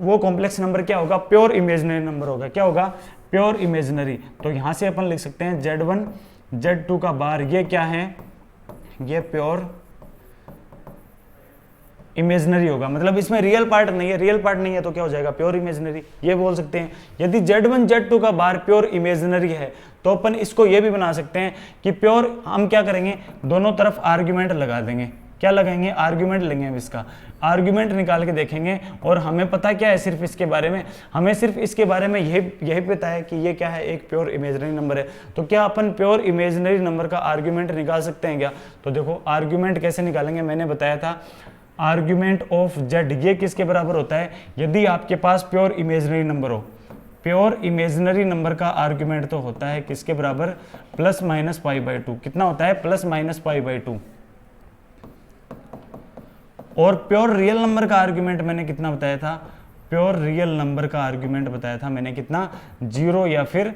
वो कॉम्प्लेक्स नंबर क्या होगा, प्योर इमेजिनरी नंबर होगा। क्या होगा, प्योर इमेजिनरी। तो यहां से अपन लिख सकते हैं Z1 Z2 का बार ये क्या है, ये प्योर इमेजनरी होगा, मतलब इसमें रियल पार्ट नहीं है, रियल पार्ट नहीं है तो क्या हो जाएगा, प्योर इमेजनरी, ये बोल सकते हैं। यदि Z1 Z2 का बार प्योर इमेजनरी है तो अपन इसको ये भी बना सकते हैं कि प्योर, हम क्या करेंगे, दोनों तरफ आर्ग्यूमेंट लगा देंगे। क्या लगाएंगे, आर्ग्यूमेंट लेंगे, हम इसका आर्ग्यूमेंट निकाल के देखेंगे। और हमें पता क्या है सिर्फ इसके बारे में, हमें सिर्फ इसके बारे में यही पता है कि ये क्या है, एक प्योर इमेजनरी नंबर है। तो क्या अपन प्योर इमेजनरी नंबर का आर्ग्यूमेंट निकाल सकते हैं क्या? तो देखो आर्ग्यूमेंट कैसे निकालेंगे, मैंने बताया था आर्ग्यूमेंट ऑफ Z ये किसके बराबर होता है, यदि आपके पास प्योर इमेजनरी नंबर हो, प्योर इमेजनरी नंबर का आर्ग्यूमेंट तो होता है किसके बराबर, plus minus pi by two. कितना होता है, plus minus pi by two. और प्योर रियल नंबर का आर्ग्यूमेंट मैंने कितना बताया था, प्योर रियल नंबर का आर्ग्यूमेंट बताया था मैंने कितना, 0 या फिर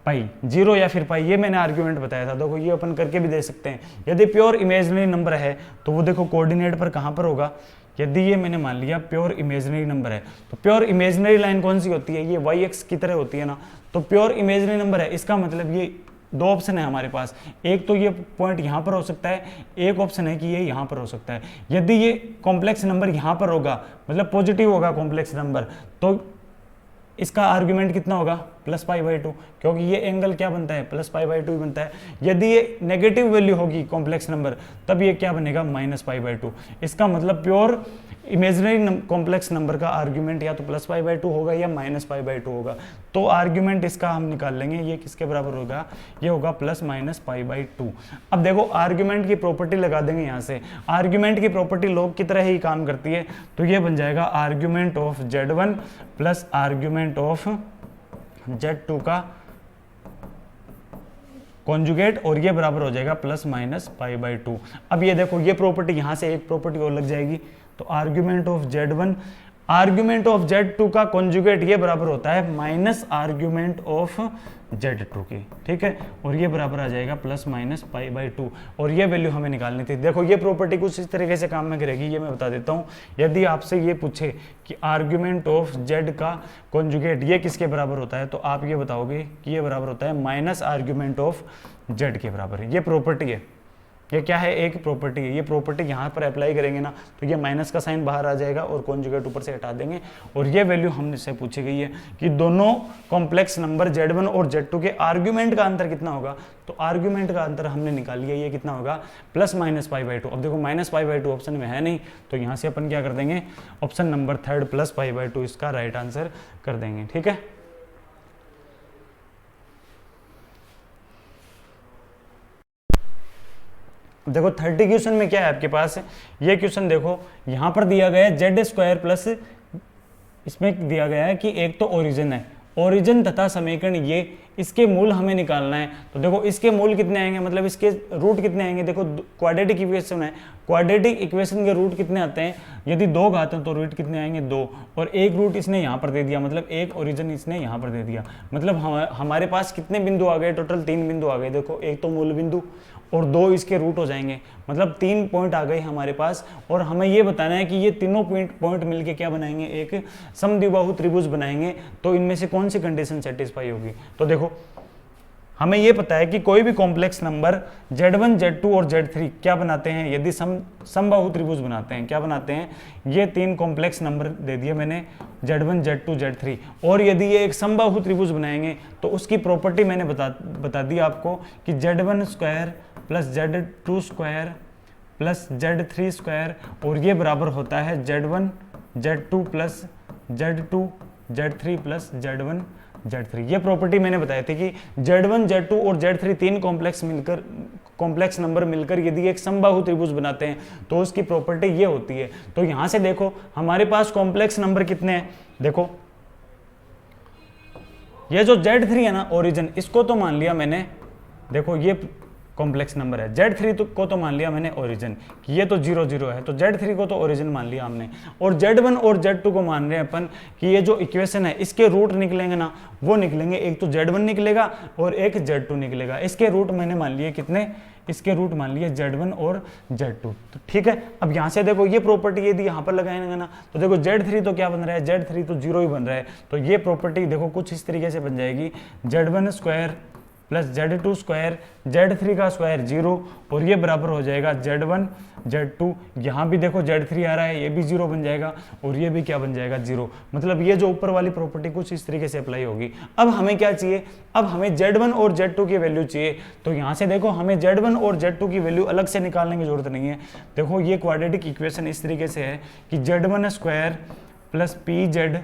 पाई, 0 या फिर पाई, ये मैंने आर्ग्यूमेंट बताया था। देखो ये अपन करके भी दे सकते हैं। यदि प्योर इमेजनरी नंबर है तो वो देखो कोऑर्डिनेट पर कहाँ पर होगा, यदि ये मैंने मान लिया प्योर इमेजनरी नंबर है तो प्योर इमेजनरी लाइन कौन सी होती है, ये वाई एक्स की तरह होती है ना। तो प्योर इमेजनरी नंबर है, इसका मतलब ये दो ऑप्शन है हमारे पास, एक तो ये पॉइंट यहाँ पर हो सकता है, एक ऑप्शन है कि ये यहाँ पर हो सकता है। यदि ये कॉम्प्लेक्स नंबर यहाँ पर होगा, मतलब पॉजिटिव होगा कॉम्प्लेक्स नंबर, तो इसका आर्ग्यूमेंट कितना होगा, प्लस पाई बाई टू, क्योंकि ये एंगल क्या बनता है, प्लस पाई बाई टू ही बनता है। यदि ये नेगेटिव वैल्यू होगी कॉम्प्लेक्स नंबर, तब ये क्या बनेगा, माइनस पाई बाई टू। इसका मतलब प्योर इमेजनरी कॉम्प्लेक्स नंबर का आर्ग्यूमेंट या तो प्लस पाई बाई टू होगा या माइनस पाई बाई टू होगा। तो आर्ग्यूमेंट इसका हम निकाल लेंगे, ये किसके बराबर होगा, ये होगा plus minus pi by two. अब देखो आर्ग्यूमेंट की प्रॉपर्टी लगा देंगे यहाँ से, आर्ग्यूमेंट की प्रॉपर्टी लॉग की तरह ही काम करती है। तो ये बन जाएगा argument of Z1 plus argument of Z2 का कॉन्जुगेट, और ये बराबर हो जाएगा plus minus pi by two. अब ये देखो ये प्रॉपर्टी यहाँ से एक प्रॉपर्टी और लग जाएगी, तो argument of Z1 argument of Z2 का कॉन्जुगेट ये बराबर होता है माइनस आर्ग्यूमेंट ऑफ Z2 की, ठीक है। और ये बराबर आ जाएगा plus minus pi by two, और ये वैल्यू हमें निकालनी थी। देखो ये प्रॉपर्टी कुछ इस तरीके से काम में करेगी, ये मैं बता देता हूँ। यदि आपसे ये पूछे कि आर्ग्यूमेंट ऑफ Z का कॉन्जुगेट ये किसके बराबर होता है, तो आप ये बताओगे कि ये बराबर होता है माइनस आर्ग्यूमेंट ऑफ Z के बराबर है। ये प्रॉपर्टी है, ये क्या है, एक प्रॉपर्टी है। ये प्रॉपर्टी यहाँ पर अप्लाई करेंगे ना तो ये माइनस का साइन बाहर आ जाएगा और कॉन्जुगेट ऊपर से हटा देंगे। और ये वैल्यू हमसे पूछी गई है कि दोनों कॉम्प्लेक्स नंबर Z1 और Z2 के आर्ग्यूमेंट का अंतर कितना होगा। तो आर्ग्यूमेंट का अंतर हमने निकाल लिया, ये कितना होगा, plus minus pi by two. अब देखो minus pi by two option में है नहीं, तो यहाँ से अपन क्या कर देंगे, option number 3 plus pi by two इसका राइट आंसर कर देंगे, ठीक है। देखो 30 क्वेश्चन में क्या है आपके पास, ये क्वेश्चन देखो यहाँ पर दिया गया है जेड स्क्वायर प्लस, इसमें दिया गया है कि एक तो ओरिजिन है, ओरिजिन तथा समीकरण ये, इसके मूल हमें निकालना है। तो देखो इसके मूल कितने आएंगे, मतलब इसके रूट कितने आएंगे। देखो क्वाड्रेटिक इक्वेशन है, क्वाड्रेटिक इक्वेशन के रूट कितने आते हैं, यदि 2 घात हैं तो रूट कितने आएंगे, 2, और एक रूट इसने यहाँ पर दे दिया, मतलब एक ओरिजिन इसने यहाँ पर दे दिया। मतलब हमारे पास कितने बिंदु आ गए, टोटल 3 बिंदु आ गए। देखो एक तो मूल बिंदु और 2 इसके रूट हो जाएंगे, मतलब 3 पॉइंट आ गए हमारे पास। और हमें ये बताना है कि ये तीनों पॉइंट मिलके क्या बनाएंगे, एक समद्विबाहु त्रिभुज बनाएंगे। तो इनमें से कौन सी कंडीशन सेटिस्फाई होगी। तो देखो हमें ये पता है कि कोई भी कॉम्प्लेक्स नंबर Z1 Z2 और Z3 क्या बनाते हैं, यदि समबाहु त्रिभुज बनाते हैं, क्या बनाते हैं, ये 3 कॉम्प्लेक्स नंबर दे दिए मैंने Z1 Z2 Z3, और यदि ये एक समबाहु त्रिभुज बनाएंगे तो उसकी प्रॉपर्टी मैंने बता दी आपको कि Z1 square plus Z2 square plus Z3 square, और ये बराबर होता है Z1 Z2 plus Z2 Z3 plus Z1 Z3। ये प्रॉपर्टी मैंने बताई थी कि Z1 Z2 और Z3 तीन कॉम्प्लेक्स नंबर मिलकर यदि एक समबाहु त्रिभुज बनाते हैं तो उसकी प्रॉपर्टी ये होती है। तो यहां से देखो हमारे पास कॉम्प्लेक्स नंबर कितने हैं, देखो ये जो Z3 है ना ओरिजिन, इसको तो मान लिया मैंने, देखो ये कॉम्प्लेक्स नंबर है, Z3 को तो मान लिया मैंने ओरिजिन कि ये तो 0 0 है, तो Z3 को तो ओरिजिन मान लिया हमने। और Z1 और Z2 को मान रहे हैं अपन कि ये जो इक्वेशन है इसके रूट निकलेंगे ना, वो निकलेंगे, एक तो Z1 निकलेगा और एक Z2 निकलेगा। इसके रूट मैंने मान लिए कितने, इसके रूट मान लिए Z1 और Z2, तो ठीक है। अब यहाँ से देखो ये प्रॉपर्टी यदि यहाँ पर लगाएंगे ना तो देखो Z3 तो क्या बन रहा है, Z3 तो 0 ही बन रहा है। तो ये प्रॉपर्टी देखो कुछ इस तरीके से बन जाएगी, Z1 square plus Z2 square, Z3 का स्क्वायर 0 और ये बराबर हो जाएगा Z1 Z2। यहाँ भी देखो Z3 आ रहा है, ये भी 0 बन जाएगा और ये भी क्या बन जाएगा 0। मतलब ये जो ऊपर वाली प्रॉपर्टी कुछ इस तरीके से अप्लाई होगी। अब हमें क्या चाहिए, अब हमें Z1 और Z2 की वैल्यू चाहिए। तो यहाँ से देखो हमें Z1 और Z2 की वैल्यू अलग से निकालने की जरूरत नहीं है। देखो ये क्वाड्रेटिक इक्वेशन इस तरीके से है कि Z1 square plus PZ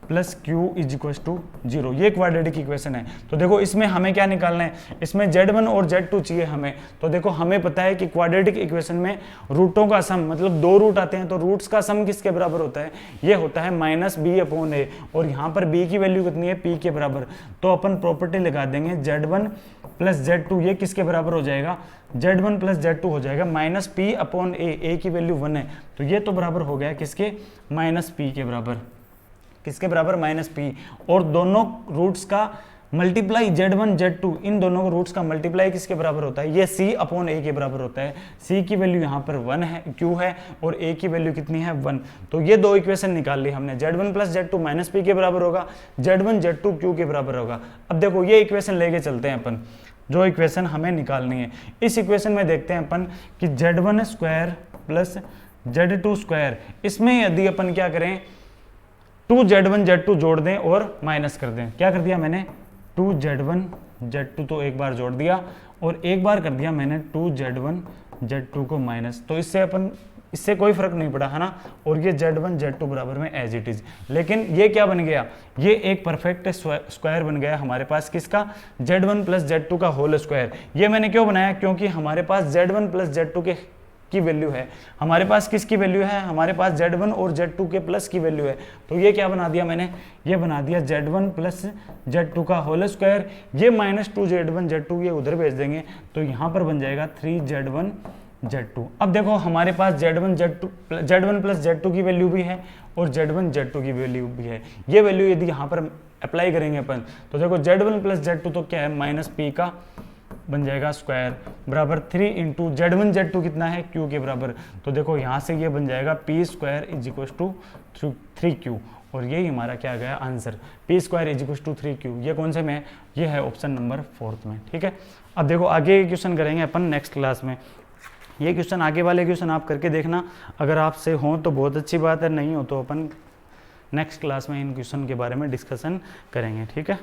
plus Q is equal to 0, ये क्वाड्रेटिक इक्वेशन है। तो देखो इसमें हमें क्या निकालना है, इसमें Z1 और Z2 चाहिए हमें। तो देखो हमें पता है कि क्वाड्रेटिक इक्वेशन में रूटों का सम, मतलब 2 रूट आते हैं तो रूट्स का सम किसके बराबर होता है, ये होता है -b/a। और यहाँ पर b की वैल्यू कितनी है, p के बराबर। तो अपन प्रॉपर्टी लगा देंगे Z1 प्लस Z2, ये किसके बराबर हो जाएगा, Z1 प्लस Z2 हो जाएगा -p/a। a की वैल्यू 1 है तो ये तो बराबर हो गया किसके, -p के बराबर। किसके बराबर, -p। और दोनों रूट्स का मल्टीप्लाई Z1 Z2, इन दोनों रूट्स का मल्टीप्लाई किसके बराबर होता है, ये c/a के बराबर होता है। c की वैल्यू यहाँ पर 1 है, q है, और a की वैल्यू कितनी है 1। तो ये दो इक्वेशन निकाल ली हमने, Z1 प्लस Z2 -p के बराबर होगा, Z1 Z2 q के बराबर होगा। अब देखो ये इक्वेशन लेके चलते हैं अपन, जो इक्वेशन हमें निकालनी है। इस इक्वेशन में देखते हैं अपन कि Z1 square plus Z2 square, इसमें यदि अपन क्या करें 2Z1 Z2 जोड़ दें और माइनस कर दें। क्या कर दिया मैंने, 2Z1 Z2 तो एक बार जोड़ दिया और एक बार कर दिया मैंने 2Z1 Z2 को माइनस। तो इससे कोई फर्क नहीं पड़ा है ना, और ये Z1 Z2 बराबर में एज इट इज। लेकिन ये क्या बन गया, ये एक परफेक्ट स्क्वायर बन गया हमारे पास, किसका, Z1 प्लस Z2 का होल स्क्वायर। ये मैंने क्यों बनाया, क्योंकि हमारे पास Z1 प्लस Z2 की वैल्यू है, हमारे पास किसकी वैल्यू है, हमारे पास Z1 और Z2 के प्लस की वैल्यू है। तो ये क्या बना दिया मैंने, ये बना दिया Z1 प्लस Z2 का होल स्क्वायर। ये -2Z1 Z2 ये उधर भेज देंगे तो यहाँ पर बन जाएगा 3Z1 Z2। अब देखो हमारे पास Z1 प्लस Z2 की वैल्यू भी है और Z1 Z2 की वैल्यू भी है। ये वैल्यू यदि यहाँ पर अप्लाई करेंगे अपन तो देखो Z1 प्लस Z2 तो क्या है, -p का बन जाएगा स्क्वायर बराबर 3 इंटू Z1 Z2 कितना है, q के बराबर। तो देखो यहाँ से ये बन जाएगा p square is equal to 3q, और यही हमारा क्या गया answer, p square is equal to 3q। ये कौन से में है, ये है ऑप्शन नंबर 4 में। ठीक है, अब देखो आगे क्वेश्चन करेंगे अपन नेक्स्ट क्लास में। ये क्वेश्चन, आगे वाले क्वेश्चन आप करके देखना, अगर आपसे हो तो बहुत अच्छी बात है, नहीं हो तो अपन नेक्स्ट क्लास में इन क्वेश्चन के बारे में डिस्कशन करेंगे। ठीक है।